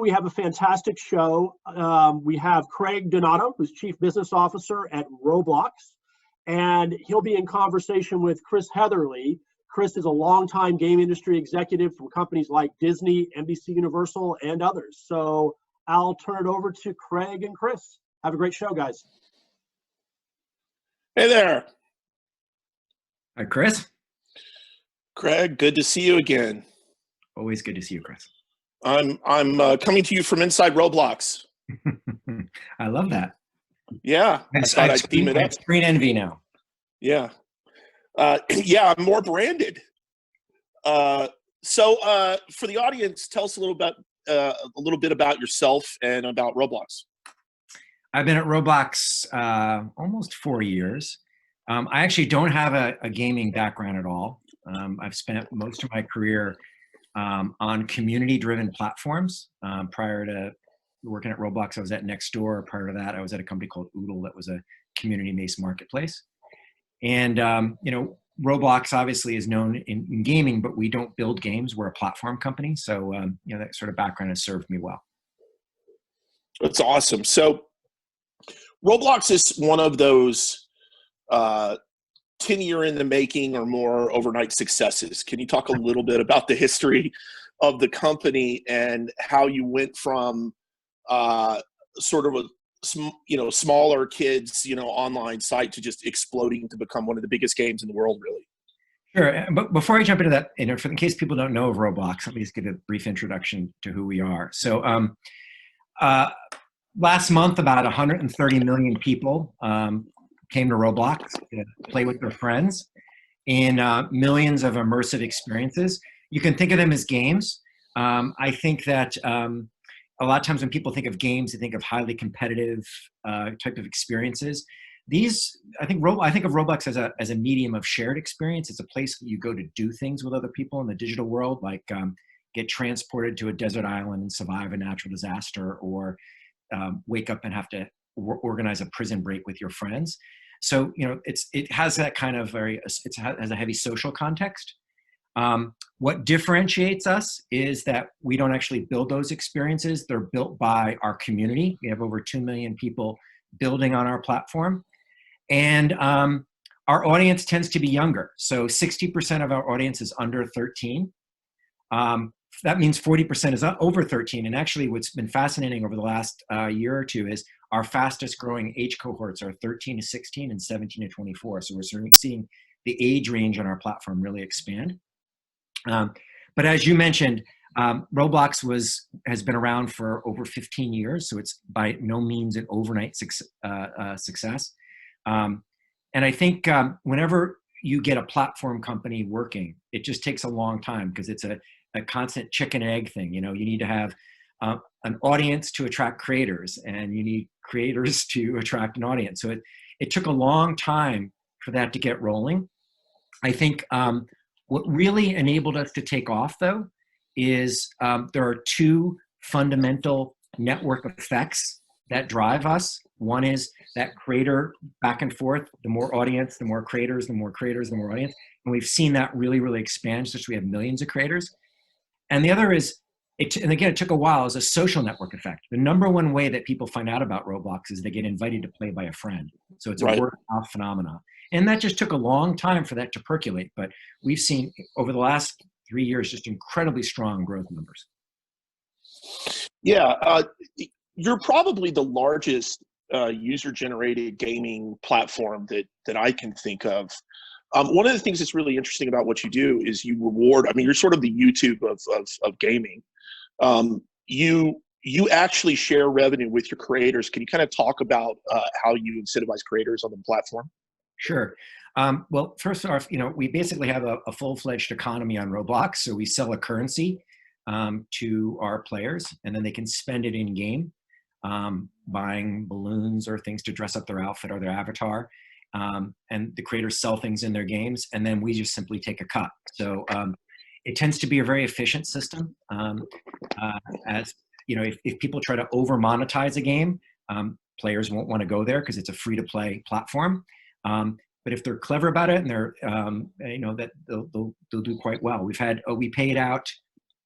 we have a fantastic show. We have Craig Donato, who's Chief Business Officer at Roblox, and he'll be in conversation with Chris Heatherly. Chris is a longtime game industry executive from companies like Disney, NBC Universal, and others. So I'll turn it over to Craig and Chris. Have a great show, guys. Hey there. Hi, Chris. Craig, good to see you again. Always good to see you, Chris. I'm coming to you from inside Roblox. I love that. Yeah, I thought I'd team it up. Screen envy now. Yeah. Yeah, I'm more branded. So for the audience, tell us a little bit about yourself and about Roblox. I've been at Roblox almost 4 years. I actually don't have a gaming background at all. I've spent most of my career on community-driven platforms. Prior to working at Roblox, I was at Nextdoor. Prior to that, I was at a company called Oodle that was a community-based marketplace. And you know, Roblox obviously is known in gaming, but we don't build games. We're a platform company, so you know, that sort of background has served me well. That's awesome. So Roblox is one of those 10-year in the making or more overnight successes. Can you talk a little bit about the history of the company and how you went from sort of a smaller kids online site to just exploding to become one of the biggest games in the world, really? Sure, but before I jump into that, in case people don't know of Roblox, let me just give a brief introduction to who we are. So last month, about 130 million people came to Roblox to play with their friends in millions of immersive experiences. You can think of them as games. I think that a lot of times when people think of games, they think of highly competitive type of experiences. I think of Roblox as a medium of shared experience. It's a place that you go to do things with other people in the digital world, like get transported to a desert island and survive a natural disaster, or wake up and have to organize a prison break with your friends. So it has that kind of it has a heavy social context. What differentiates us is that we don't actually build those experiences. They're built by our community. We have over 2 million people building on our platform. And our audience tends to be younger. So 60% of our audience is under 13. That means 40% is over 13. And actually what's been fascinating over the last year or two is our fastest growing age cohorts are 13 to 16 and 17 to 24. So we're seeing the age range on our platform really expand. But as you mentioned, Roblox has been around for over 15 years. So it's by no means an overnight success. And I think whenever you get a platform company working, it just takes a long time because it's a constant chicken and egg thing. You need to have an audience to attract creators, and you need creators to attract an audience. So it took a long time for that to get rolling. I think what really enabled us to take off, though, is there are two fundamental network effects that drive us. One is that creator back and forth. The more audience, the more creators, the more creators, the more audience. And we've seen that really, really expand, since we have millions of creators. And the other is, and again, it took a while, is a social network effect. The number one way that people find out about Roblox is they get invited to play by a friend. So it's a word-of-mouth phenomenon. And that just took a long time for that to percolate. But we've seen over the last 3 years just incredibly strong growth numbers. Yeah, you're probably the largest user-generated gaming platform that I can think of. One of the things that's really interesting about what you do is you reward. I mean, you're sort of the YouTube of gaming. You actually share revenue with your creators. Can you kind of talk about how you incentivize creators on the platform? Sure. Well, first off, we basically have a full-fledged economy on Roblox. So we sell a currency to our players, and then they can spend it in game, buying balloons or things to dress up their outfit or their avatar. And the creators sell things in their games, and then we just simply take a cut. So it tends to be a very efficient system. As if people try to over monetize a game, players won't want to go there because it's a free-to-play platform. But if they're clever about it and they're, that they'll do quite well. We paid out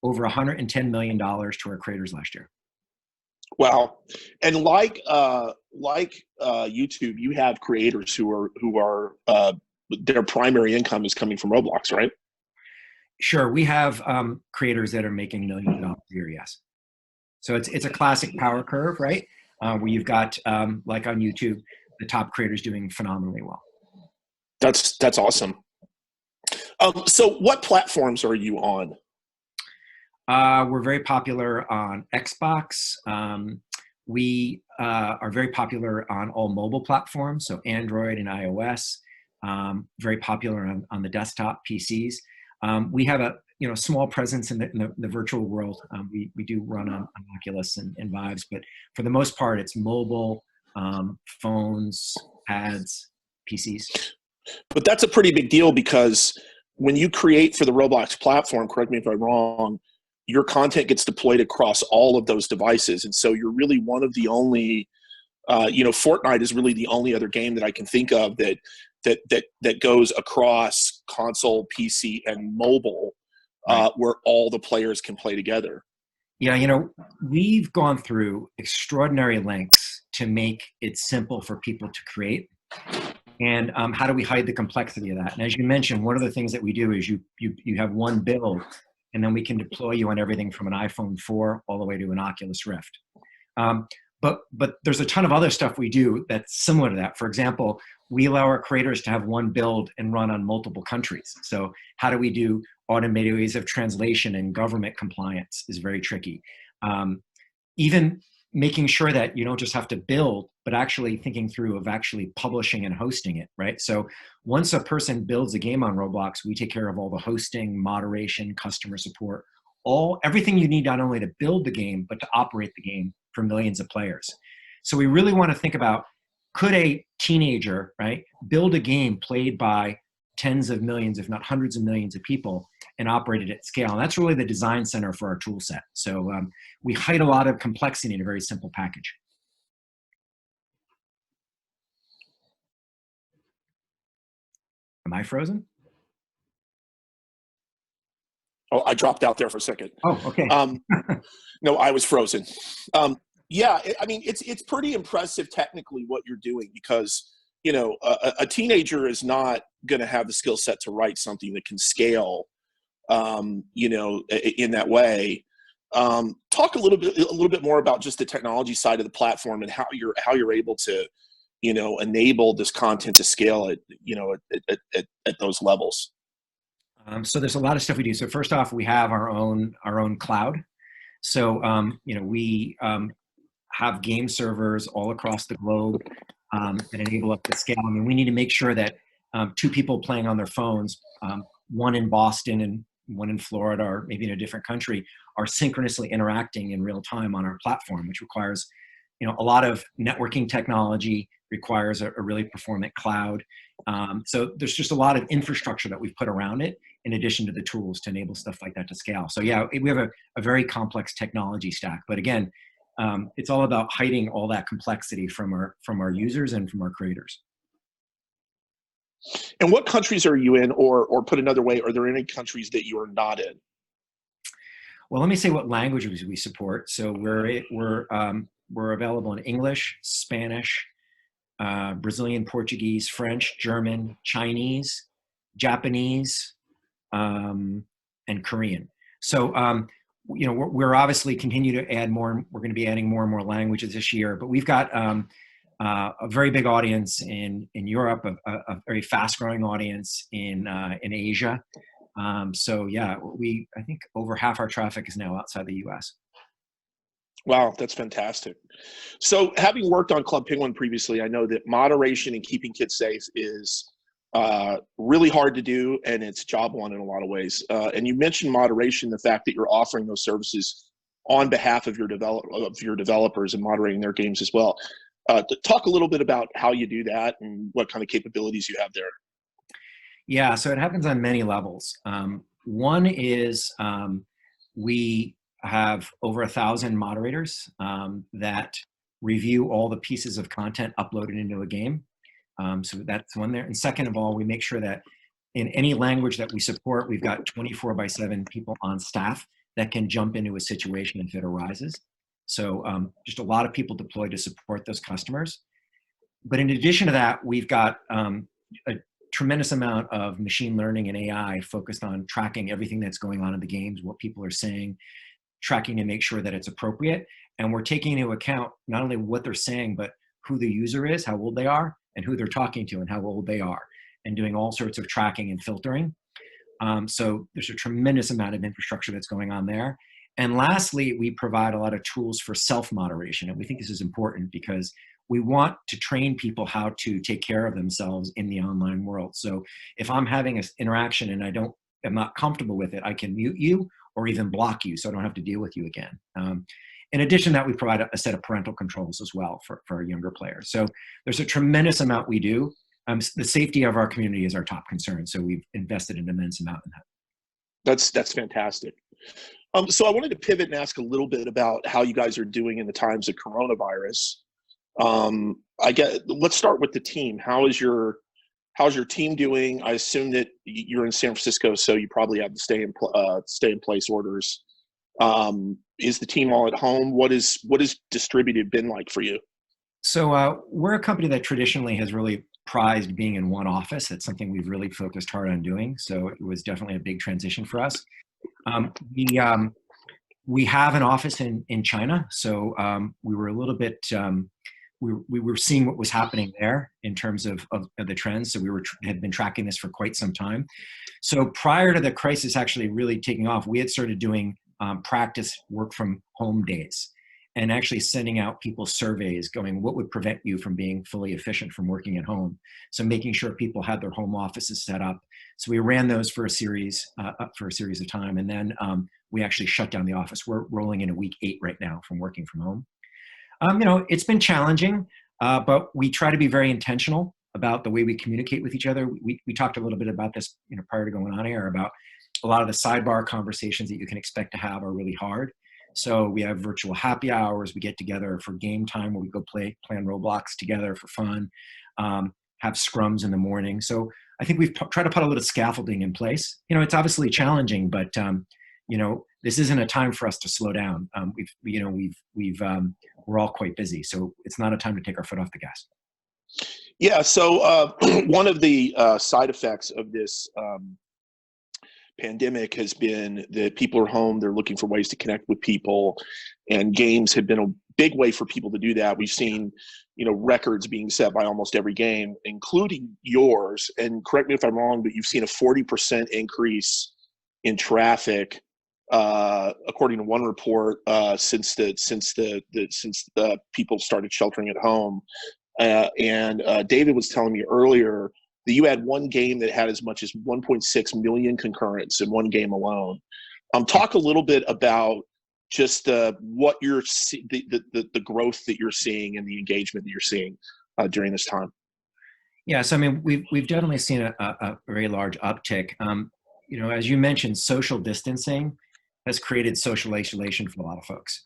over $110 million to our creators last year. Wow. And YouTube, you have creators who are their primary income is coming from Roblox, right? Sure, we have creators that are making millions of dollars a year, yes. So it's a classic power curve, right? Where you've got, like on YouTube, the top creators doing phenomenally well. That's awesome. So what platforms are you on? We're very popular on Xbox. We are very popular on all mobile platforms, so Android and iOS. Very popular on the desktop PCs. We have a small presence in the virtual world. We do run on Oculus and Vives, but for the most part, it's mobile, phones, pads, PCs. But that's a pretty big deal because when you create for the Roblox platform, correct me if I'm wrong, your content gets deployed across all of those devices. And so you're really one of the only, Fortnite is really the only other game that I can think of that goes across console, PC, and mobile, where all the players can play together. Yeah, we've gone through extraordinary lengths to make it simple for people to create. And how do we hide the complexity of that? And as you mentioned, one of the things that we do is you have one build, and then we can deploy you on everything from an iPhone 4 all the way to an Oculus Rift. But there's a ton of other stuff we do that's similar to that. For example, we allow our creators to have one build and run on multiple countries. So how do we do automated ways of translation and government compliance is very tricky. Even making sure that you don't just have to build, but actually thinking through of actually publishing and hosting it, right? So once a person builds a game on Roblox, we take care of all the hosting, moderation, customer support, everything you need not only to build the game, but to operate the game for millions of players. So we really want to think about, could a teenager, right, build a game played by tens of millions, if not hundreds of millions of people, and operate it at scale? And that's really the design center for our tool set. So we hide a lot of complexity in a very simple package. Am I frozen? Oh, I dropped out there for a second. Oh, okay. No, I was frozen. Yeah, I mean, it's pretty impressive technically what you're doing because, a teenager is not going to have the skill set to write something that can scale, in that way. Talk a little bit more about just the technology side of the platform and how you're able to, enable this content to scale at those levels. So there's a lot of stuff we do. So first off, we have our own cloud. So we have game servers all across the globe that enable us to scale. I mean, we need to make sure that two people playing on their phones, one in Boston and one in Florida or maybe in a different country, are synchronously interacting in real time on our platform, which requires a lot of networking technology, requires a really performant cloud. So there's just a lot of infrastructure that we've put around it in addition to the tools to enable stuff like that to scale. So yeah, we have a very complex technology stack, but again, it's all about hiding all that complexity from our users and from our creators. And what countries are you in, or put another way, are there any countries that you are not in? Well, let me say what languages we support. So we're available in English, Spanish, Brazilian, Portuguese, French, German, Chinese, Japanese, and Korean. So we're obviously continue to add more. We're going to be adding more and more languages this year, but we've got a very big audience in Europe, a very fast-growing audience in Asia. So yeah, I think over half our traffic is now outside the U.S. Wow, that's fantastic. So having worked on Club Penguin previously, I know that moderation and keeping kids safe is really hard to do, and it's job one in a lot of ways. And you mentioned moderation, the fact that you're offering those services on behalf of your developers and moderating their games as well. Talk a little bit about how you do that and what kind of capabilities you have there. Yeah, so it happens on many levels. One is we have over 1,000 moderators that review all the pieces of content uploaded into a game. So that's one there. And second of all, we make sure that in any language that we support, we've got 24/7 people on staff that can jump into a situation if it arises. So just a lot of people deployed to support those customers. But in addition to that, we've got a tremendous amount of machine learning and AI focused on tracking everything that's going on in the games, what people are saying, tracking to make sure that it's appropriate. And we're taking into account not only what they're saying, but who the user is, how old they are, and who they're talking to and how old they are, and doing all sorts of tracking and filtering. So there's a tremendous amount of infrastructure that's going on there. And lastly, we provide a lot of tools for self-moderation. And we think this is important because we want to train people how to take care of themselves in the online world. So if I'm having an interaction and I'm not comfortable with it, I can mute you or even block you so I don't have to deal with you again. In addition to that, we provide a set of parental controls as well for our younger players. So there's a tremendous amount we do. The safety of our community is our top concern. So we've invested an immense amount in that. That's fantastic. So I wanted to pivot and ask a little bit about how you guys are doing in the times of coronavirus. Let's start with the team. How's your team doing? I assume that you're in San Francisco, so you probably have the stay in place orders. Is the team all at home? What is distributed been like for you? So we're a company that traditionally has really prized being in one office. That's something we've really focused hard on doing. So it was definitely a big transition for us. We have an office in China. So we were a little bit, we were seeing what was happening there in terms of the trends. So we had been tracking this for quite some time. So prior to the crisis actually really taking off, we had started doing practice work from home days and actually sending out people surveys going, what would prevent you from being fully efficient from working at home? So making sure people had their home offices set up. So we ran those for a series of time. And then we actually shut down the office. We're rolling into week 8 right now from working from home. It's been challenging, but we try to be very intentional about the way we communicate with each other. We talked a little bit about this, prior to going on air, about a lot of the sidebar conversations that you can expect to have are really hard. So we have virtual happy hours. We get together for game time where we go plan Roblox together for fun, have scrums in the morning. So I think we've tried to put a little scaffolding in place. It's obviously challenging, but this isn't a time for us to slow down. We're all quite busy, so it's not a time to take our foot off the gas. Yeah. So one of the side effects of this pandemic has been that people are home. They're looking for ways to connect with people, and games have been a big way for people to do that. We've seen, records being set by almost every game, including yours. And correct me if I'm wrong, but you've seen a 40% increase in traffic, according to one report, since the people started sheltering at home. And David was telling me earlier that you had one game that had as much as 1.6 million concurrents in one game alone. Talk a little bit about just what you're the growth that you're seeing and the engagement that you're seeing during this time. Yeah, so we've definitely seen a very large uptick. As you mentioned, social distancing has created social isolation for a lot of folks,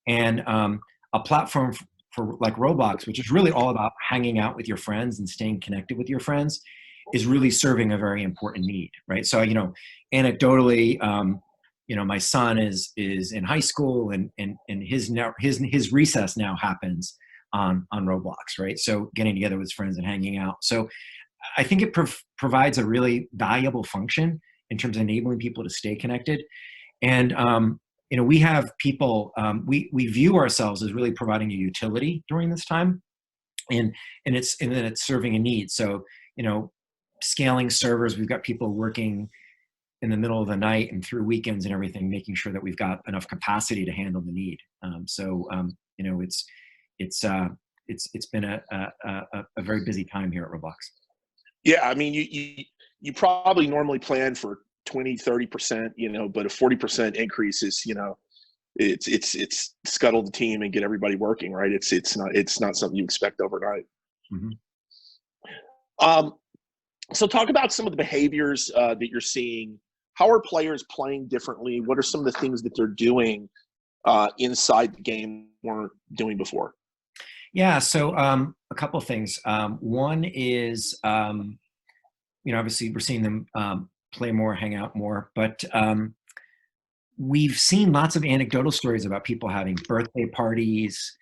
and a platform for like Roblox, which is really all about hanging out with your friends and staying connected with your friends, is really serving a very important need, right? So, anecdotally, my son is in high school, and his recess now happens on Roblox, right? So getting together with his friends and hanging out. So I think it provides a really valuable function in terms of enabling people to stay connected. And we have people, we view ourselves as really providing a utility during this time, and then it's serving a need. So, scaling servers, we've got people working in the middle of the night and through weekends and everything, making sure that we've got enough capacity to handle the need. It's been a very busy time here at Roblox. Yeah, I mean, you probably normally plan for 20-30%, but a 40% increase is, it's scuttle the team and get everybody working, right? It's not something you expect overnight. Mm-hmm. So talk about some of the behaviors that you're seeing. How are players playing differently? What are some of the things that they're doing inside the game weren't doing before? Yeah, so a couple of things. One is, obviously we're seeing them play more, hang out more, but we've seen lots of anecdotal stories about people having birthday parties,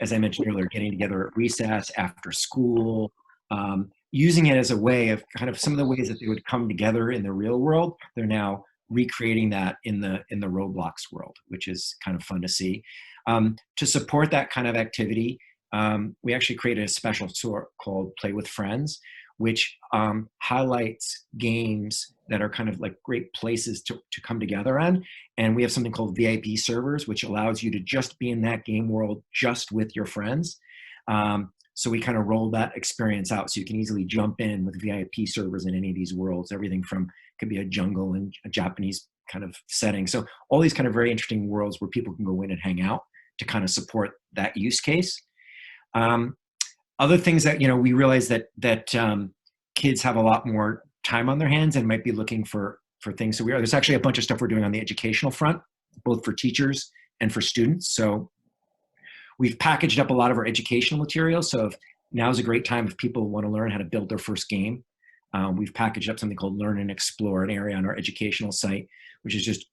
as I mentioned earlier, getting together at recess, after school, using it as a way of kind of some of the ways that they would come together in the real world. They're now recreating that in the Roblox world, which is kind of fun to see. To support that kind of activity, we actually created a special sort called Play with Friends, which highlights games that are kind of like great places to come together on. And we have something called VIP servers, which allows you to just be in that game world just with your friends. So we kind of rolled that experience out so you can easily jump in with VIP servers in any of these worlds. Everything from, could be a jungle and a Japanese kind of setting. So all these kind of very interesting worlds where people can go in and hang out to kind of support that use case. Other things that, we realize that kids have a lot more time on their hands and might be looking for things. So there's actually a bunch of stuff we're doing on the educational front, both for teachers and for students. So we've packaged up a lot of our educational materials. So now's a great time if people want to learn how to build their first game. We've packaged up something called Learn and Explore, an area on our educational site, which is just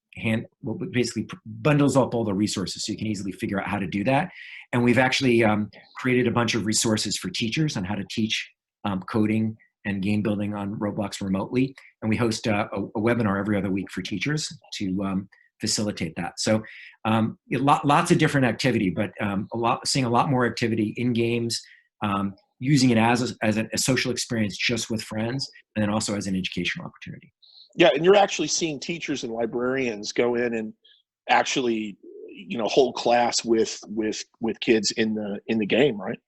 basically bundles up all the resources so you can easily figure out how to do that. And we've actually created a bunch of resources for teachers on how to teach coding and game building on Roblox remotely. And we host a webinar every other week for teachers to facilitate that. So lots of different activity, but seeing a lot more activity in games, using it as a social experience just with friends, and then also as an educational opportunity. Yeah, and you're actually seeing teachers and librarians go in and actually, hold class with kids in the game, right?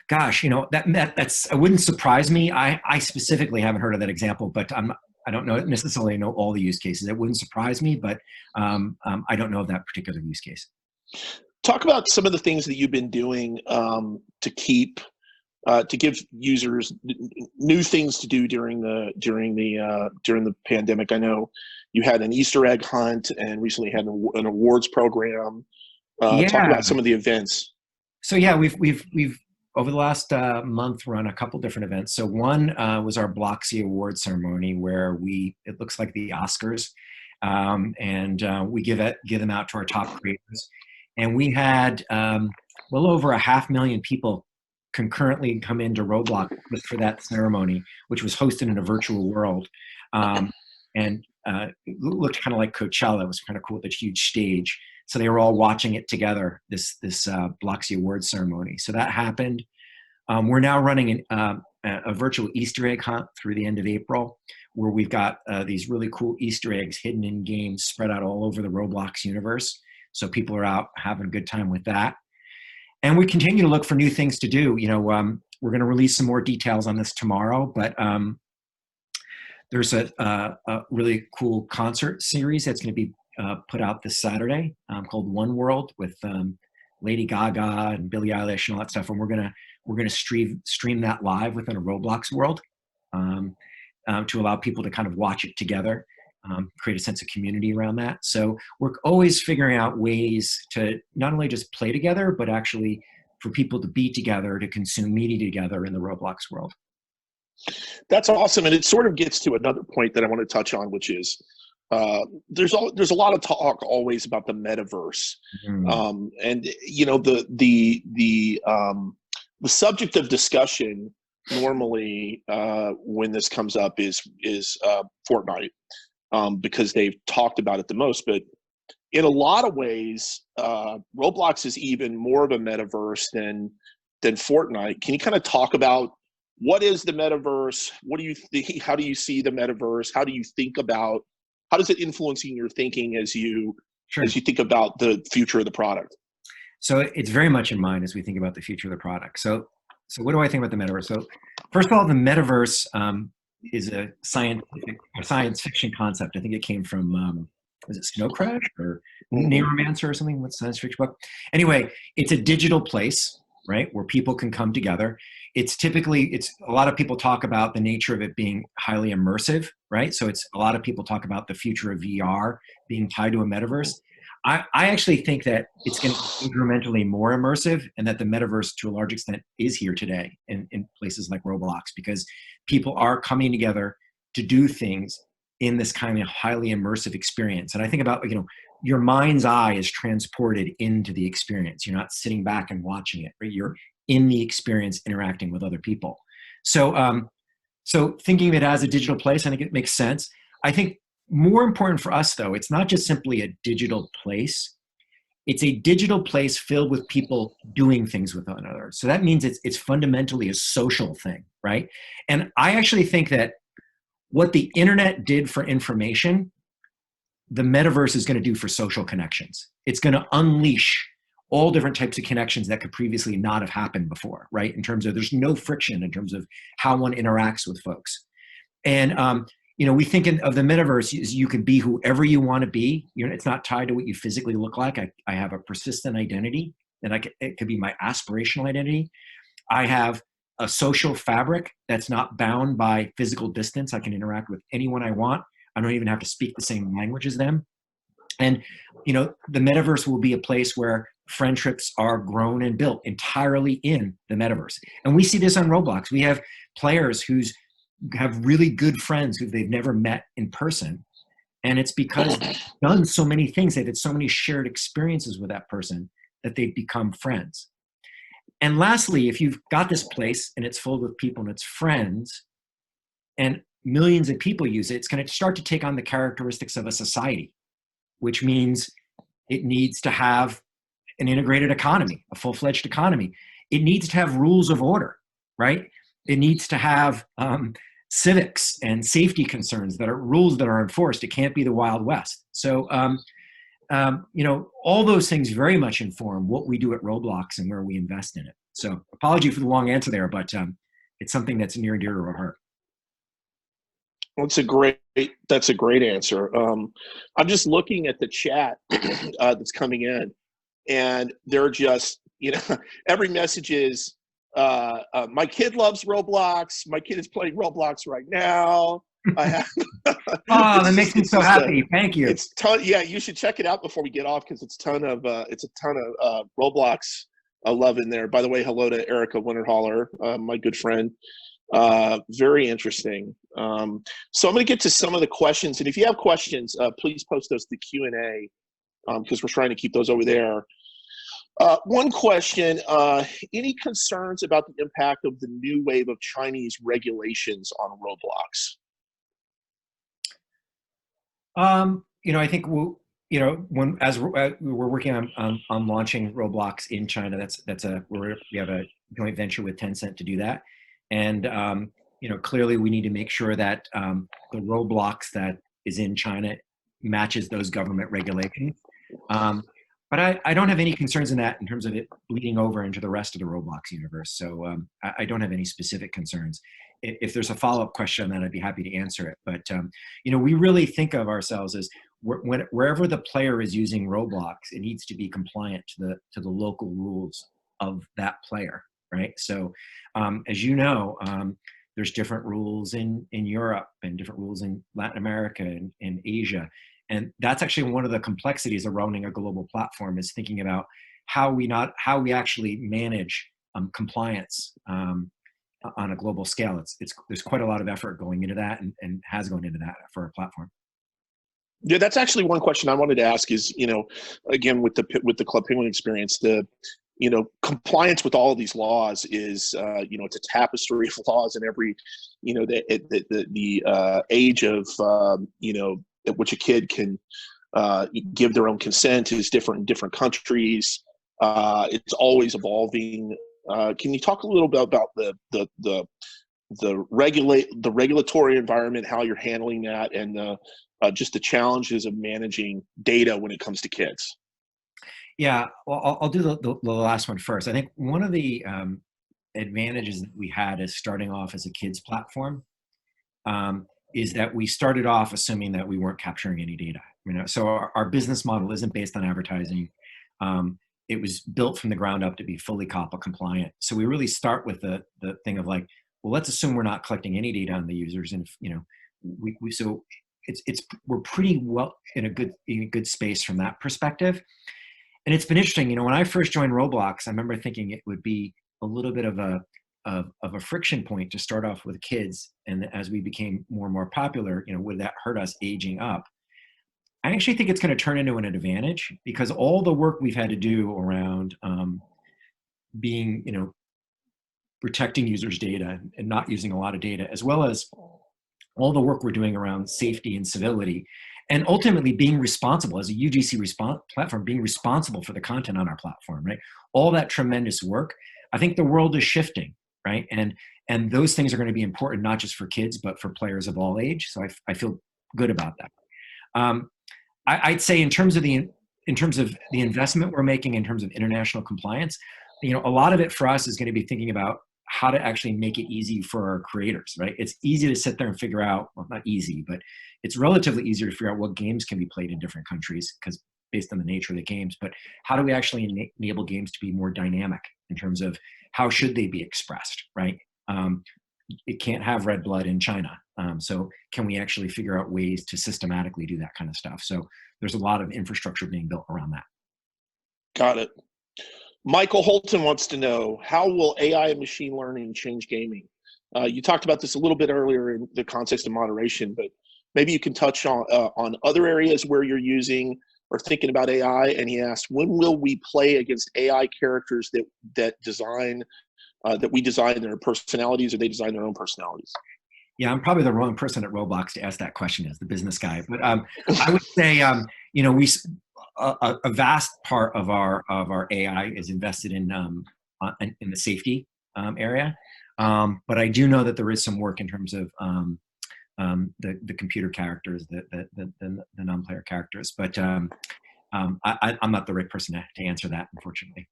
Gosh, that's it wouldn't surprise me. I specifically haven't heard of that example, but I don't necessarily know all the use cases. It wouldn't surprise me, but I don't know of that particular use case. Talk about some of the things that you've been doing to give users new things to do during the pandemic. I know you had an Easter egg hunt and recently had an awards program. Talk about some of the events. So yeah, we've over the last month run a couple different events. So one was our Bloxy Award ceremony where it looks like the Oscars, and we give them out to our top creators. And we had well over 500,000 people concurrently come into Roblox for that ceremony, which was hosted in a virtual world. And it looked kind of like Coachella. It was kind of cool, that huge stage. So they were all watching it together, this Bloxy Awards ceremony. So that happened. We're now running a virtual Easter egg hunt through the end of April, where we've got these really cool Easter eggs hidden in games spread out all over the Roblox universe. So people are out having a good time with that. And we continue to look for new things to do. We're going to release some more details on this tomorrow, but there's a really cool concert series that's going to be put out this Saturday called One World with Lady Gaga and Billie Eilish and all that stuff. And we're gonna stream that live within a Roblox world to allow people to kind of watch it together, create a sense of community around that. So we're always figuring out ways to not only just play together, but actually for people to be together, to consume media together in the Roblox world. That's awesome, and it sort of gets to another point that I want to touch on, which is there's a lot of talk always about the metaverse, and the subject of discussion normally when this comes up is Fortnite, because they've talked about it the most. But in a lot of ways, Roblox is even more of a metaverse than Fortnite. Can you kind of talk about what is the metaverse? What do you think? How do you see the metaverse? How does it influence your thinking as you think about the future of the product? So it's very much in mind as we think about the future of the product. So what do I think about the metaverse? So first of all, the metaverse is a science fiction concept. I think it came from was it Snow Crash or Neuromancer or something? What's the science fiction book? Anyway, it's a digital place, right, where people can come together. It's a lot of people talk about the nature of it being highly immersive, right? So a lot of people talk about the future of VR being tied to a metaverse. I actually think that it's going to be incrementally more immersive, and that the metaverse to a large extent is here today in places like Roblox, because people are coming together to do things in this kind of highly immersive experience. And I think about, your mind's eye is transported into the experience. You're not sitting back and watching it, right? You're in the experience interacting with other people. So, so thinking of it as a digital place, I think it makes sense. I think more important for us, though, it's not just simply a digital place. It's a digital place filled with people doing things with one another. So that means it's fundamentally a social thing, right? And I actually think that what the internet did for information, the metaverse is going to do for social connections. It's going to unleash all different types of connections that could previously not have happened before, right? In terms of there's no friction in terms of how one interacts with folks. And, we think of the metaverse as you can be whoever you want to be. It's not tied to what you physically look like. I have a persistent identity, and it could be my aspirational identity. I have a social fabric that's not bound by physical distance. I can interact with anyone I want. I don't even have to speak the same language as them. And, the metaverse will be a place where friendships are grown and built entirely in the metaverse. And we see this on Roblox. We have players who have really good friends who they've never met in person. And it's because they've done so many things. They've had so many shared experiences with that person that they've become friends. And lastly, if you've got this place and it's filled with people and it's friends and millions of people use it, it's going to start to take on the characteristics of a society, which means it needs to have an integrated economy, a full-fledged economy. It needs to have rules of order, right? It needs to have civics and safety concerns that are rules that are enforced. It can't be the Wild West. So, all those things very much inform what we do at Roblox and where we invest in it. So apology for the long answer there, but it's something that's near and dear to our heart. That's a great answer. I'm just looking at the chat that's coming in, and they're just, every message is, my kid loves Roblox. My kid is playing Roblox right now. I have. Oh, that makes me so happy. Thank you. It's yeah, you should check it out before we get off, because it's a ton of Roblox love in there. By the way, hello to Erica Winterhaller, my good friend. Very interesting. So I'm going to get to some of the questions, and if you have questions, please post those to the Q&A, because we're trying to keep those over there. One question, any concerns about the impact of the new wave of Chinese regulations on Roblox? I think as we're working on launching Roblox in China, we have a joint venture with Tencent to do that. And, clearly we need to make sure that the Roblox that is in China matches those government regulations. But I don't have any concerns in that in terms of it bleeding over into the rest of the Roblox universe. So I don't have any specific concerns. If there's a follow-up question on that, I'd be happy to answer it. But, we really think of ourselves as wherever the player is using Roblox, it needs to be compliant to the local rules of that player, right? So as you know, there's different rules in Europe and different rules in Latin America and in Asia. And that's actually one of the complexities of running a global platform, is thinking about how we actually manage compliance on a global scale. There's quite a lot of effort going into that and has gone into that for our platform. Yeah, that's actually one question I wanted to ask is, again, with the Club Penguin experience, compliance with all of these laws is, it's a tapestry of laws in every, the age of, at which a kid can give their own consent is different in different countries. It's always evolving. Can you talk a little bit about the regulatory environment, how you're handling that, and just the challenges of managing data when it comes to kids? Yeah, well, I'll do the last one first. I think one of the advantages that we had as starting off as a kids platform is that we started off assuming that we weren't capturing any data. So our business model isn't based on advertising. It was built from the ground up to be fully COPPA compliant. So we really start with the thing of like, well, let's assume we're not collecting any data on the users, and we're pretty well in a good space from that perspective. And it's been interesting, when I first joined Roblox, I remember thinking it would be a little bit of a of a friction point to start off with kids. And as we became more and more popular, would that hurt us aging up? I actually think it's going to turn into an advantage, because all the work we've had to do around being, protecting users' data and not using a lot of data, as well as all the work we're doing around safety and civility, and ultimately being responsible as a UGC platform, being responsible for the content on our platform, right? All that tremendous work, I think the world is shifting, right? And those things are going to be important, not just for kids, but for players of all age. So I feel good about that. I'd say in terms of the investment we're making in terms of international compliance, a lot of it for us is going to be thinking about how to actually make it easy for our creators, right? It's easy to sit there and figure out, well, not easy, but it's relatively easier to figure out what games can be played in different countries, because based on the nature of the games. But how do we actually enable games to be more dynamic in terms of how should they be expressed, right? It can't have red blood in China. So can we actually figure out ways to systematically do that kind of stuff? So there's a lot of infrastructure being built around that. Got it. Michael Holton wants to know, how will AI and machine learning change gaming? You talked about this a little bit earlier in the context of moderation, but maybe you can touch on other areas where you're using or thinking about AI. And he asked, when will we play against AI characters that we design their personalities, or they design their own personalities? Yeah, I'm probably the wrong person at Roblox to ask that question as the business guy. But I would say, a vast part of our AI is invested in the safety area. But I do know that there is some work in terms of the computer characters, the non-player characters. But I'm not the right person to answer that, unfortunately.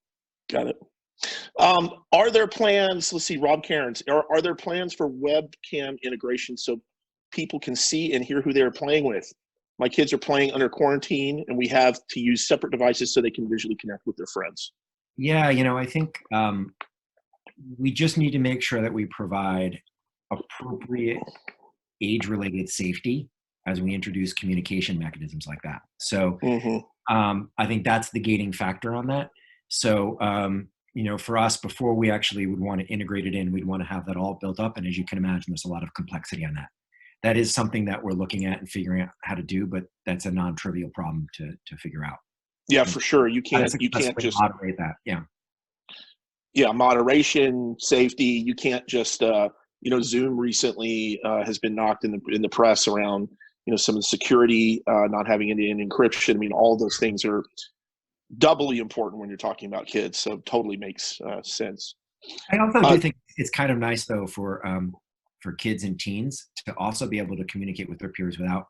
Got it. Are there plans, let's see, Rob Cairns, are there plans for webcam integration so people can see and hear who they're playing with? My kids are playing under quarantine, and we have to use separate devices so they can visually connect with their friends. Yeah, I think we just need to make sure that we provide appropriate age-related safety as we introduce communication mechanisms like that. So I think that's the gating factor on that. So for us, before we actually would want to integrate it in, we'd want to have that all built up. And as you can imagine, there's a lot of complexity on that. That is something that we're looking at and figuring out how to do, but that's a non-trivial problem to figure out. Yeah, for sure. You can't just moderate that. Yeah. Yeah, moderation, safety. You can't just Zoom recently has been knocked in the press around some of the security, not having end-to-end encryption. I mean, all those things are doubly important when you're talking about kids. So totally makes sense. I also do think it's kind of nice though for kids and teens to also be able to communicate with their peers without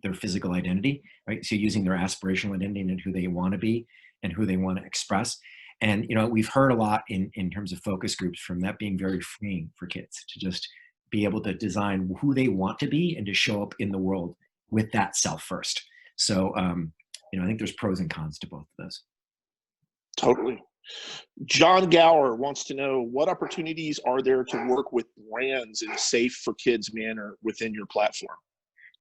their physical identity, right? So using their aspirational identity and who they want to be and who they want to express. And, we've heard a lot in terms of focus groups from that being very freeing for kids to just be able to design who they want to be and to show up in the world with that self first. So, I think there's pros and cons to both of those. Totally. John Gower wants to know, what opportunities are there to work with brands in a safe for kids manner within your platform?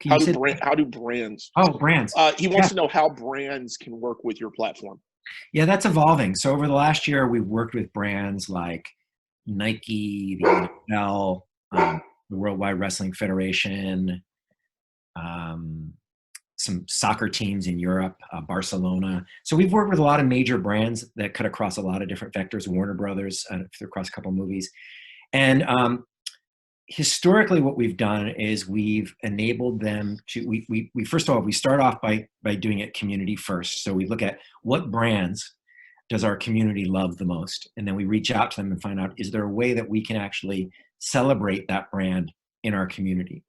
How do brands? Oh, brands. He wants to know how brands can work with your platform. Yeah, that's evolving. So over the last year, we've worked with brands like Nike, the NFL, the World Wide Wrestling Federation, some soccer teams in Europe, Barcelona. So we've worked with a lot of major brands that cut across a lot of different vectors, Warner Brothers, across a couple of movies. And historically, what we've done is we've enabled them to, we first of all, we start off by doing it community first. So we look at what brands does our community love the most? And then we reach out to them and find out, is there a way that we can actually celebrate that brand in our community?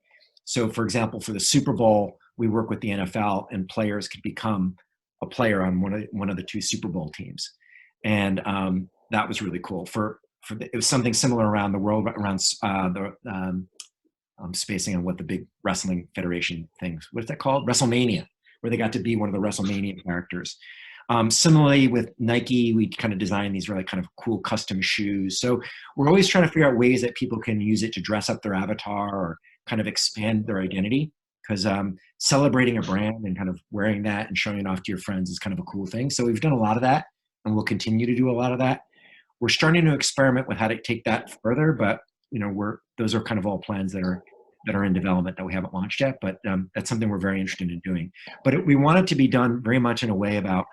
So for example, for the Super Bowl, we work with the NFL, and players could become a player on one of the two Super Bowl teams. And that was really cool. It was something similar around the world, around I'm spacing on what the big wrestling federation things, what's that called? WrestleMania, where they got to be one of the WrestleMania characters. Similarly with Nike, we kind of designed these really kind of cool custom shoes. So we're always trying to figure out ways that people can use it to dress up their avatar or kind of expand their identity. Because celebrating a brand and kind of wearing that and showing it off to your friends is kind of a cool thing. So we've done a lot of that, and we'll continue to do a lot of that. we're starting to experiment with how to take that further, but those are kind of all plans that are in development that we haven't launched yet, but that's something we're very interested in doing. But we want it to be done very much in a way about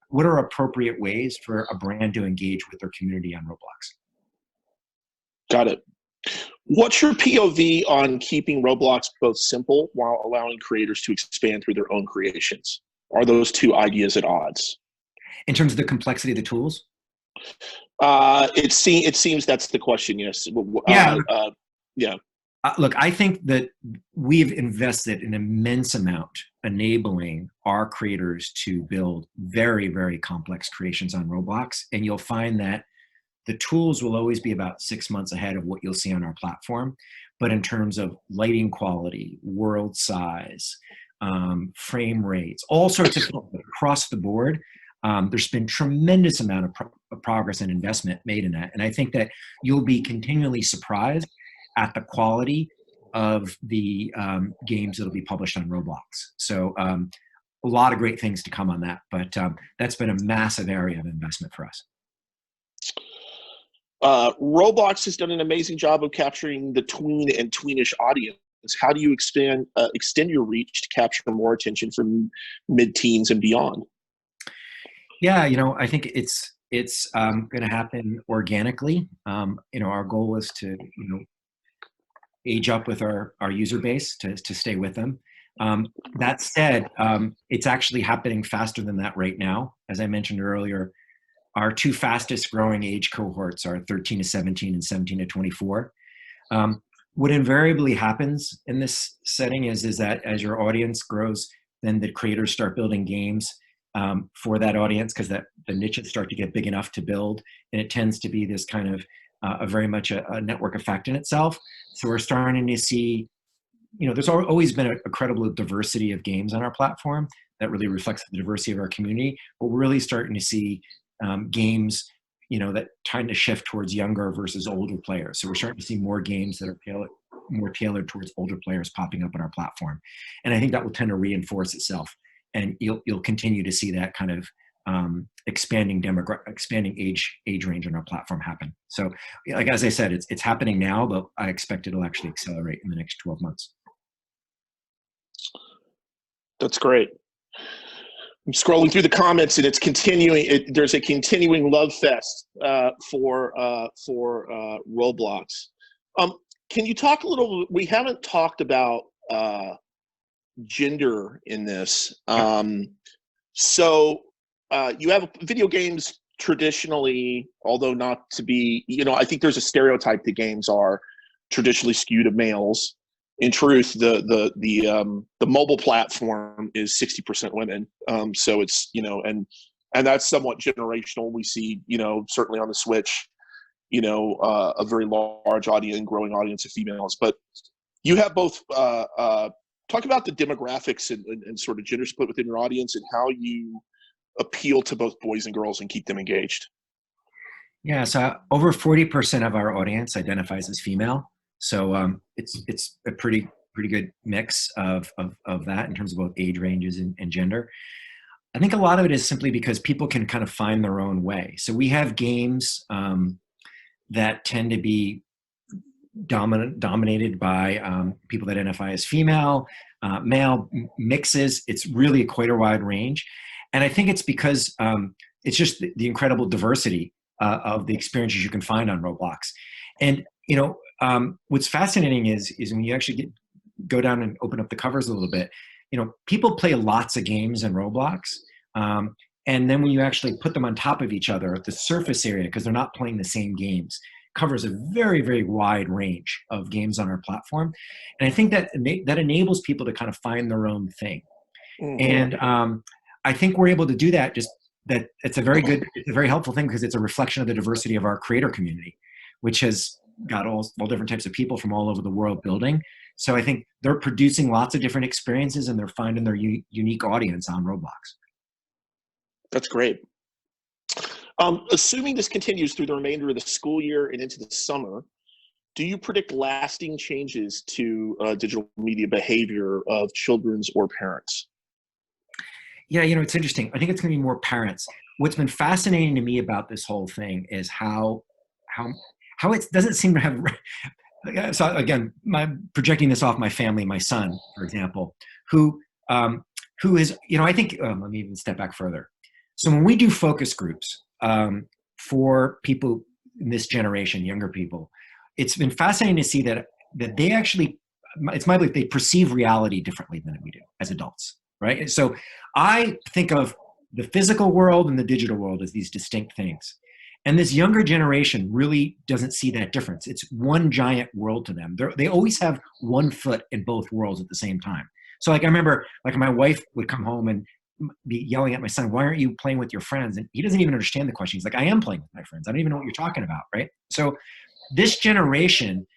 what are appropriate ways for a brand to engage with their community on Roblox. Got it. What's your POV on keeping Roblox both simple while allowing creators to expand through their own creations? Are those two ideas at odds? In terms of the complexity of the tools? It seems that's the question, yes. Yeah. Look, I think that we've invested an immense amount enabling our creators to build very, very complex creations on Roblox. And you'll find that the tools will always be about 6 months ahead of what you'll see on our platform. But in terms of lighting quality, world size, frame rates, all sorts of things across the board, there's been tremendous amount of progress and investment made in that. And I think that you'll be continually surprised at the quality of the games that'll be published on Roblox. So a lot of great things to come on that, but that's been a massive area of investment for us. Roblox has done an amazing job of capturing the tween and tweenish audience. How do you extend your reach to capture more attention from mid-teens and beyond? Yeah, I think it's going to happen organically. Our goal is to age up with our user base to stay with them. That said, it's actually happening faster than that right now. As I mentioned earlier, our two fastest growing age cohorts are 13 to 17 and 17 to 24. What invariably happens in this setting is that as your audience grows, then the creators start building games for that audience, because the niches start to get big enough to build, and it tends to be this kind of very much a network effect in itself. So we're starting to see, there's always been a credible diversity of games on our platform that really reflects the diversity of our community, but we're really starting to see games, that tend to shift towards younger versus older players. So we're starting to see more games that are more tailored towards older players popping up on our platform. And I think that will tend to reinforce itself. And you'll continue to see that kind of expanding age range on our platform happen. So, like as I said, it's happening now, but I expect it'll actually accelerate in the next 12 months. That's great. I'm scrolling through the comments, and it's continuing. There's a continuing love fest for Roblox. Can you talk a little? We haven't talked about gender in this. So you have video games traditionally, although not to be, I think there's a stereotype that games are traditionally skewed to males. In truth, the mobile platform is 60% women. So it's, and that's somewhat generational. We see, certainly on the Switch, a very large audience and growing audience of females. But you have both. Talk about the demographics and sort of gender split within your audience and how you appeal to both boys and girls and keep them engaged. Yeah, so over 40% of our audience identifies as female. So it's a pretty good mix of that in terms of both age ranges and gender. I think a lot of it is simply because people can kind of find their own way. So we have games that tend to be dominated by people that identify as female, male, mixes. It's really quite a wide range. And I think it's because it's just the incredible diversity of the experiences you can find on Roblox. And, what's fascinating is when you actually go down and open up the covers a little bit, people play lots of games in Roblox. And then when you actually put them on top of each other, the surface area, because they're not playing the same games, covers a very, very wide range of games on our platform. And I think that enables people to kind of find their own thing. Mm-hmm. And I think we're able to do that, it's a very helpful thing because it's a reflection of the diversity of our creator community, which has got all different types of people from all over the world building. So I think they're producing lots of different experiences and they're finding their unique audience on Roblox. That's great. Assuming this continues through the remainder of the school year and into the summer, do you predict lasting changes to digital media behavior of children's or parents? Yeah, it's interesting. I think it's going to be more parents. what's been fascinating to me about this whole thing is how it doesn't seem to have. So again, projecting this off my family, my son, for example, who is, I think, let me even step back further. So when we do focus groups for people in this generation, younger people, it's been fascinating to see that they actually, it's my belief, they perceive reality differently than we do as adults, right? So I think of the physical world and the digital world as these distinct things. And this younger generation really doesn't see that difference. It's one giant world to them. They always have one foot in both worlds at the same time. So like I remember, like my wife would come home and be yelling at my son, "Why aren't you playing with your friends?" And he doesn't even understand the question. He's like, "I am playing with my friends. I don't even know what you're talking about," right? So this generation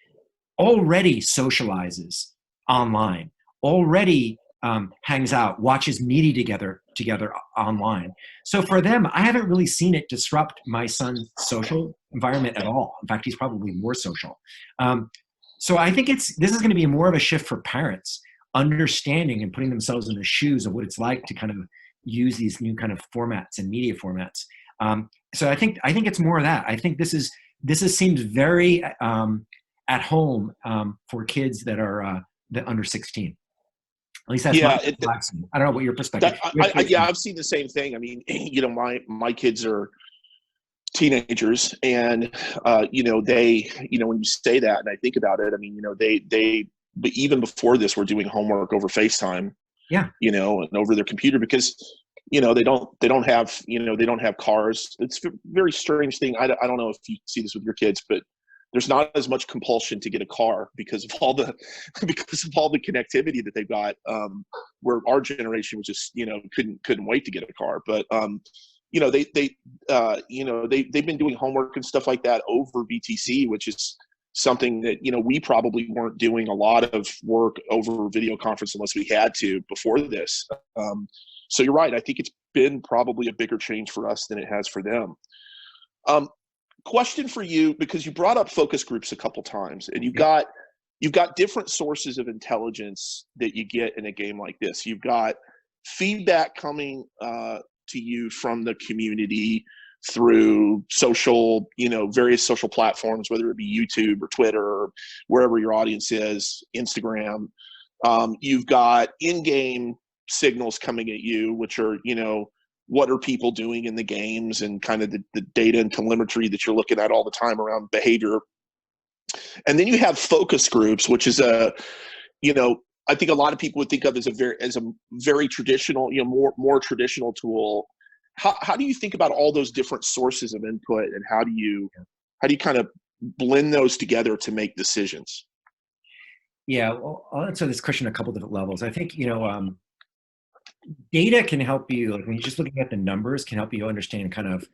already socializes online, already hangs out, watches media together online. So for them, I haven't really seen it disrupt my son's social environment at all. In fact, he's probably more social. So I think this is going to be more of a shift for parents, understanding and putting themselves in the shoes of what it's like to kind of use these new kind of formats and media formats. So I think it's more of that. I think this seems very at home for kids that are under 16. At least that's I don't know what your perspective. I've seen the same thing. I mean, my kids are teenagers, and they, when you say that, and I think about it, I mean, but even before this, we're doing homework over FaceTime. Yeah. And over their computer because, they don't have cars. It's a very strange thing. I don't know if you see this with your kids, but there's not as much compulsion to get a car because of all the connectivity that they've got. Where our generation was just couldn't wait to get a car. But they've been doing homework and stuff like that over VTC, which is something that we probably weren't doing a lot of work over video conference unless we had to before this. So you're right. I think it's been probably a bigger change for us than it has for them. Question for you, because you brought up focus groups a couple times, and you've got different sources of intelligence that you get in a game like this. You've got feedback coming to you from the community through social, various social platforms, whether it be YouTube or Twitter or wherever your audience is, Instagram. You've got in-game signals coming at you, which are, what are people doing in the games and kind of the data and telemetry that you're looking at all the time around behavior. And then you have focus groups, which is I think a lot of people would think of as a very traditional, more traditional tool. How do you think about all those different sources of input, and how do you kind of blend those together to make decisions? Yeah, well, I'll answer this question a couple different levels. I think, data can help you, like when you're just looking at the numbers, can help you understand kind of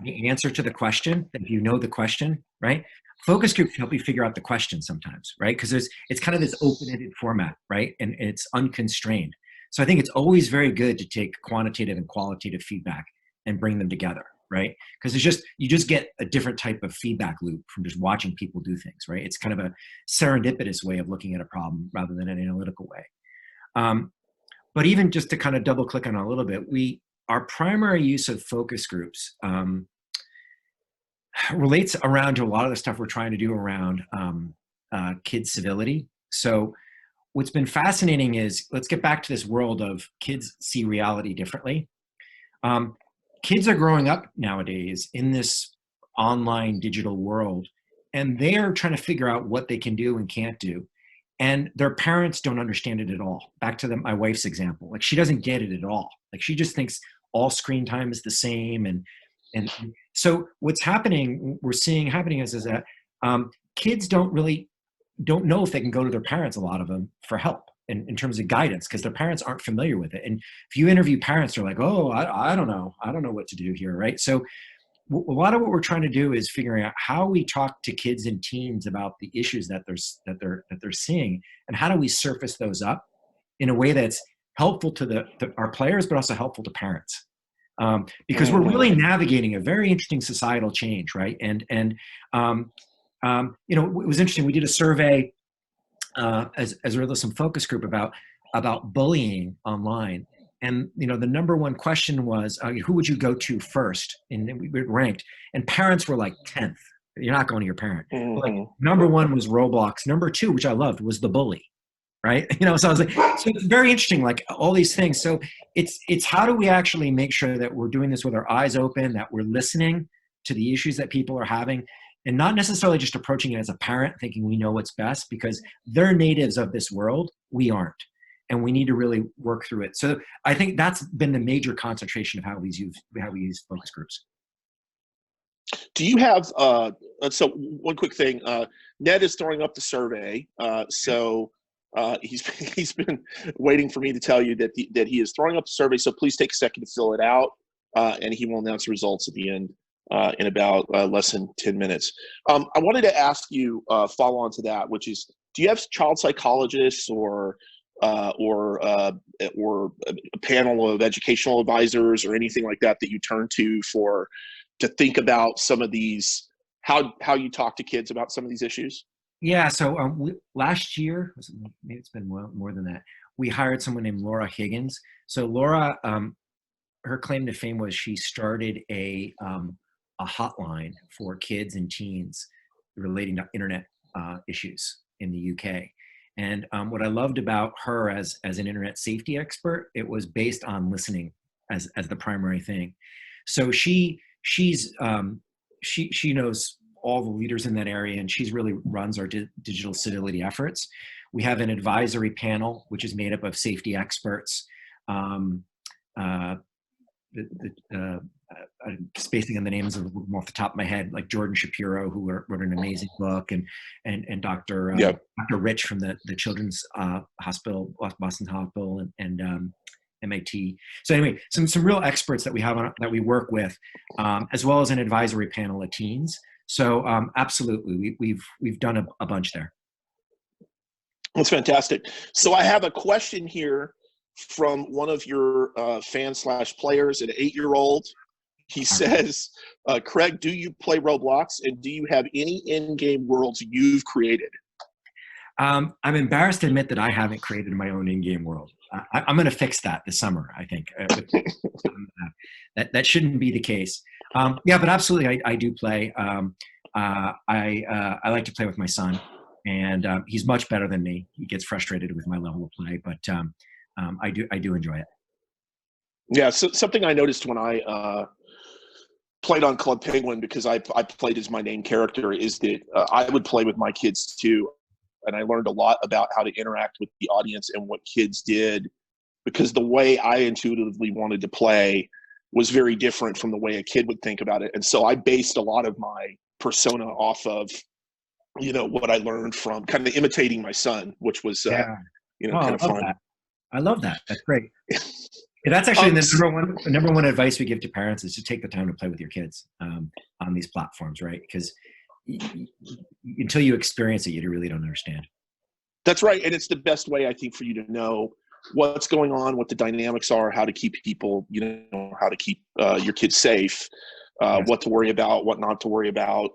the answer to the question, if you know the question, right? Focus groups help you figure out the question sometimes, right? Because it's kind of this open-ended format, right? And it's unconstrained. So I think it's always very good to take quantitative and qualitative feedback and bring them together, right? Because you just get a different type of feedback loop from just watching people do things, right? It's kind of a serendipitous way of looking at a problem rather than an analytical way. But even just to kind of double click on a little bit, our primary use of focus groups relates around to a lot of the stuff we're trying to do around kids' civility. So what's been fascinating is, let's get back to this world of kids see reality differently. Kids are growing up nowadays in this online digital world, and they are trying to figure out what they can do and can't do. And their parents don't understand it at all. Back to my wife's example, like she doesn't get it at all. Like she just thinks all screen time is the same. And so what's happening, we're seeing happening is that kids don't know if they can go to their parents, a lot of them, for help in terms of guidance, because their parents aren't familiar with it. And if you interview parents, they're like, "Oh, I don't know. I don't know what to do here," right? So a lot of what we're trying to do is figuring out how we talk to kids and teens about the issues that they're seeing, and how do we surface those up in a way that's helpful to our players, but also helpful to parents, because we're really navigating a very interesting societal change, right? And it was interesting. We did a survey as well as some focus group about bullying online, And the number one question was, who would you go to first? And we ranked, and parents were like 10th. You're not going to your parent. But like, number one was Roblox. Number two, which I loved, was the bully. Right? So I was like, so it's very interesting, like all these things. So it's how do we actually make sure that we're doing this with our eyes open, that we're listening to the issues that people are having, and not necessarily just approaching it as a parent thinking we know what's best, because they're natives of this world, we aren't. And we need to really work through it. So I think that's been the major concentration of how we use focus groups. Do you have, so one quick thing, Ned is throwing up the survey. He's been waiting for me to tell you that he is throwing up the survey. So please take a second to fill it out, and he will announce the results at the end in about less than 10 minutes. I wanted to ask you, follow on to that, which is, do you have child psychologists or a panel of educational advisors or anything like that you turn to think about some of these, how you talk to kids about some of these issues? Yeah, so last year, maybe it's been more than that, we hired someone named Laura Higgins. So Laura, her claim to fame was she started a hotline for kids and teens relating to internet issues in the UK. And what I loved about her as an internet safety expert, it was based on listening as the primary thing. So she knows all the leaders in that area, and she's really runs our digital civility efforts. We have an advisory panel, which is made up of safety experts. I'm spacing on the names off the top of my head, like Jordan Shapiro, who wrote an amazing book, and Dr. Dr. Rich from the Children's Hospital, Boston Hospital, and MIT. So anyway, some real experts that we have that we work with, as well as an advisory panel of teens. So absolutely, we've done a bunch there. That's fantastic. So I have a question here from one of your fans/players, an 8-year-old. He says, Craig, do you play Roblox, and do you have any in-game worlds you've created? I'm embarrassed to admit that I haven't created my own in-game world. I'm going to fix that this summer, I think. That shouldn't be the case. Yeah, but absolutely, I do play. I like to play with my son, and he's much better than me. He gets frustrated with my level of play, but I do enjoy it. Yeah, so something I noticed when I played on Club Penguin, because I played as my main character, is that I would play with my kids too. And I learned a lot about how to interact with the audience and what kids did, because the way I intuitively wanted to play was very different from the way a kid would think about it. And so I based a lot of my persona off of, what I learned from kind of imitating my son, which was, kind of fun. I love that. That's great. Yeah, that's actually the number one advice we give to parents is to take the time to play with your kids on these platforms, right? Because until you experience it, you really don't understand. That's right. And it's the best way, I think, for you to know what's going on, what the dynamics are, how to keep people, how to keep your kids safe, yes. What to worry about, what not to worry about.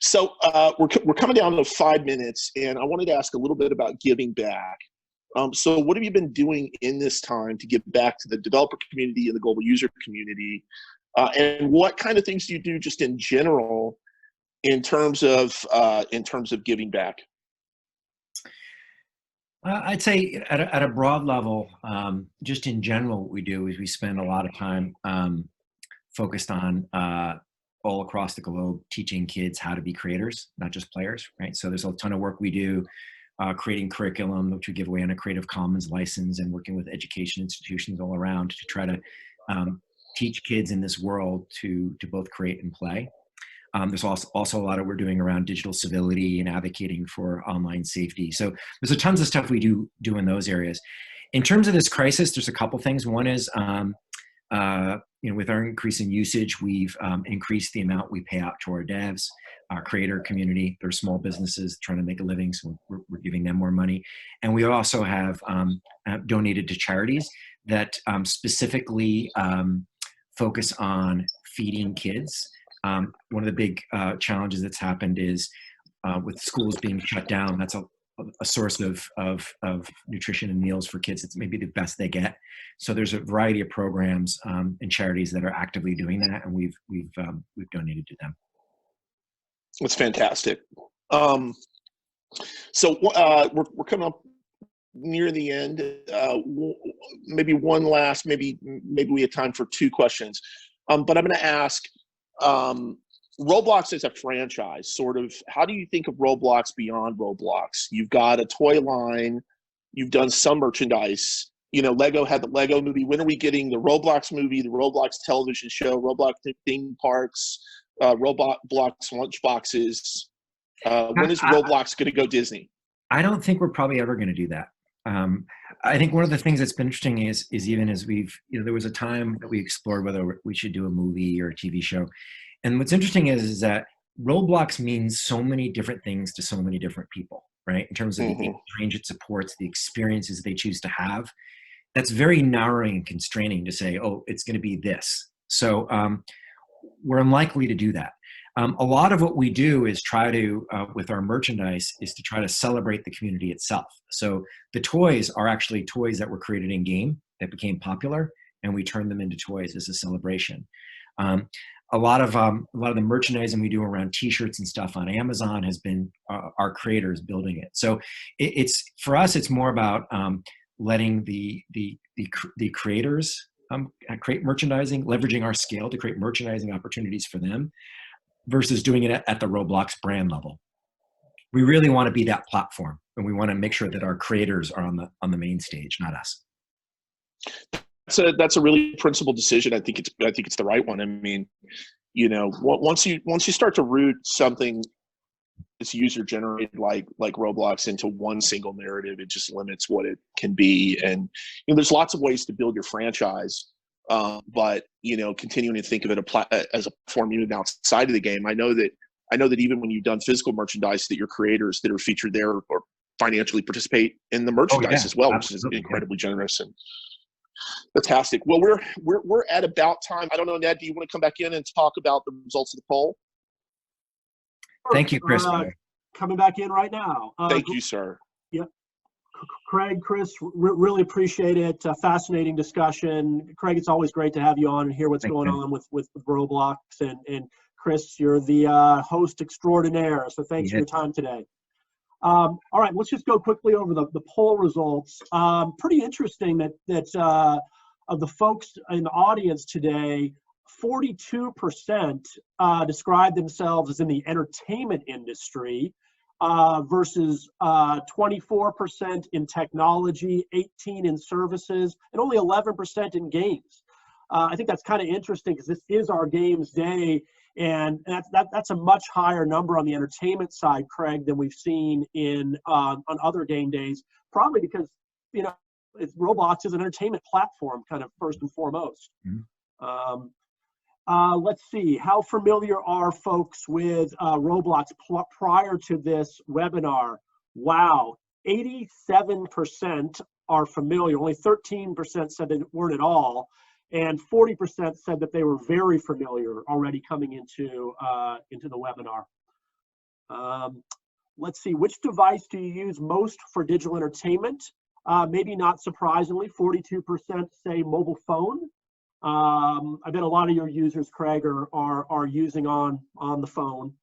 So we're coming down to 5 minutes, and I wanted to ask a little bit about giving back. So what have you been doing in this time to give back to the developer community and the global user community? And what kind of things do you do just in general in terms of giving back? I'd say at a broad level, just in general, what we do is we spend a lot of time focused on all across the globe teaching kids how to be creators, not just players, right? So there's a ton of work we do creating curriculum, which we give away on a Creative Commons license, and working with education institutions all around to try to teach kids in this world to both create and play. There's also a lot of we're doing around digital civility and advocating for online safety. So there's tons of stuff we do in those areas. In terms of this crisis, there's a couple things. One is, with our increase in usage, we've increased the amount we pay out to our devs, our creator community. They're small businesses trying to make a living, so we're giving them more money. And we also have donated to charities that specifically focus on feeding kids. One of the big challenges that's happened is with schools being shut down, that's a a source of nutrition and meals for kids. It's maybe the best they get. So there's a variety of programs and charities that are actively doing that, and we've donated to them. That's fantastic. So we're coming up near the end. Maybe one last, maybe we have time for two questions. But I'm going to ask, Roblox as a franchise, sort of, how do you think of Roblox beyond Roblox? You've got a toy line, you've done some merchandise. You know, Lego had the Lego movie. When are we getting the Roblox movie, the Roblox television show, Roblox theme parks, Roblox lunchboxes? When is Roblox going to go Disney? I don't think we're probably ever going to do that. I think one of the things that's been interesting is even as there was a time that we explored whether we should do a movie or a TV show. And what's interesting is that Roblox means so many different things to so many different people, right? In terms of the range it supports, the experiences they choose to have. That's very narrowing and constraining to say, oh, it's going to be this. So we're unlikely to do that. A lot of what we do is try to, with our merchandise, is to try to celebrate the community itself. So the toys are actually toys that were created in game that became popular, and we turn them into toys as a celebration. A lot of the merchandising we do around T-shirts and stuff on Amazon has been our creators building it. So it's for us, it's more about letting the creators create merchandising, leveraging our scale to create merchandising opportunities for them, versus doing it at the Roblox brand level. We really want to be that platform, and we want to make sure that our creators are on the main stage, not us. That's a really principled decision. I think it's the right one. I mean, you know, once you start to root something that's user generated like Roblox into one single narrative, it just limits what it can be. And you know, there's lots of ways to build your franchise. But you know, continuing to think of it as a platform even outside of the game. I know that even when you've done physical merchandise, that your creators that are featured there or financially participate in the merchandise as well, which is incredibly generous and fantastic. Well, we're at about time. I don't know, Ned, do you want to come back in and talk about the results of the poll? Thank you, Chris. Coming back in right now. Thank you, sir. Yep. Craig, Chris, really appreciate it. Fascinating discussion. Craig, it's always great to have you on and hear what's going on with Roblox. And Chris, you're the host extraordinaire. So thanks for your time today. All right, let's just go quickly over the poll results. Pretty interesting that of the folks in the audience today, 42% describe themselves as in the entertainment industry, versus 24% in technology, 18% in services, and only 11% in games. I think that's kind of interesting because this is our games day, and that's a much higher number on the entertainment side, Craig, than we've seen on other game days. Probably because Roblox is an entertainment platform, kind of first and foremost. Let's see, how familiar are folks with Roblox prior to this webinar? Wow, 87% are familiar. Only 13% said they weren't at all, and 40% said that they were very familiar already coming into the webinar. Let's see, which device do you use most for digital entertainment? Maybe not surprisingly, 42% say mobile phone. I bet a lot of your users, Craig, are using on the phone.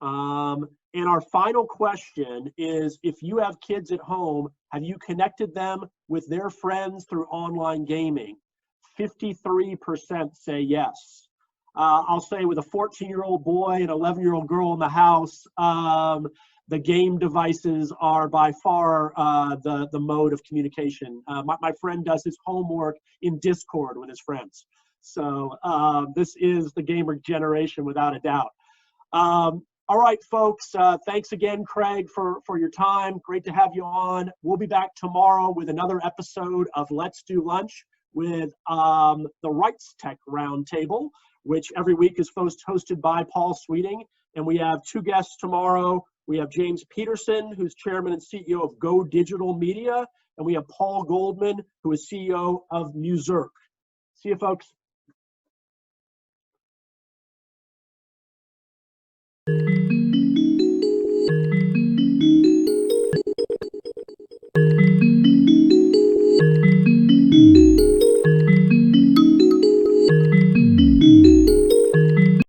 And our final question is, if you have kids at home, have you connected them with their friends through online gaming? 53% say yes. I'll say with a 14-year-old boy and 11-year-old girl in the house, the game devices are by far the mode of communication. My friend does his homework in Discord with his friends. So this is the gamer generation without a doubt. All right, folks, thanks again, Craig, for your time. Great to have you on. We'll be back tomorrow with another episode of Let's Do Lunch with the Rights Tech Roundtable, which every week is hosted by Paul Sweeting. And we have two guests tomorrow. We have James Peterson, who's chairman and CEO of Go Digital Media, and we have Paul Goldman, who is CEO of Muserk. See you, folks.